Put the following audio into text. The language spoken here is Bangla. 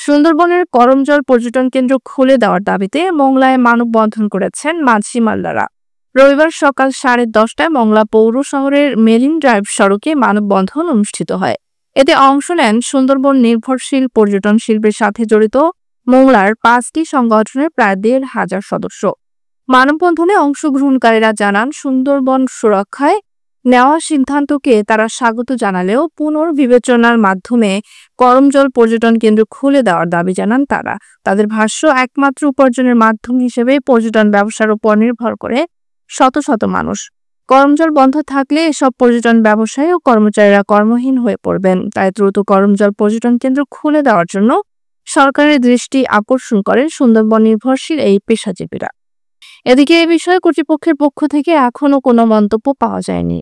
সুন্দরবনের করমজল পর্যটন কেন্দ্র খুলে দেওয়ার দাবিতে মংলায় মানববন্ধন করেছেন মাঝি মাল্লারা। রবিবার সকাল 10:30টায় মংলা পৌর শহরের মেরিন ড্রাইভ সড়কে মানববন্ধন অনুষ্ঠিত হয়। এতে অংশ নেন সুন্দরবন নির্ভরশীল পর্যটন শিল্পের সাথে জড়িত মংলার 5টি সংগঠনের প্রায় 1,500 সদস্য। মানববন্ধনে অংশগ্রহণকারীরা জানান, সুন্দরবন সুরক্ষায় নেওয়া সিদ্ধান্তকে তারা স্বাগত জানালেও পুনর্বিবেচনার মাধ্যমে করমজল পর্যটন কেন্দ্র খুলে দেওয়ার দাবি জানান তারা। তাদের ভাষ্য, একমাত্র উপার্জনের মাধ্যম হিসেবে পর্যটন ব্যবসার উপর নির্ভর করে শত শত মানুষ। করমজল বন্ধ থাকলে এসব পর্যটন ব্যবসায়ী ও কর্মচারীরা কর্মহীন হয়ে পড়বেন। তাই দ্রুত করমজল পর্যটন কেন্দ্র খুলে দেওয়ার জন্য সরকারের দৃষ্টি আকর্ষণ করেন সুন্দরবন নির্ভরশীল এই পেশাজীবীরা। এদিকে এ বিষয়ে কর্তৃপক্ষের পক্ষ থেকে এখনো কোনো মন্তব্য পাওয়া যায়নি।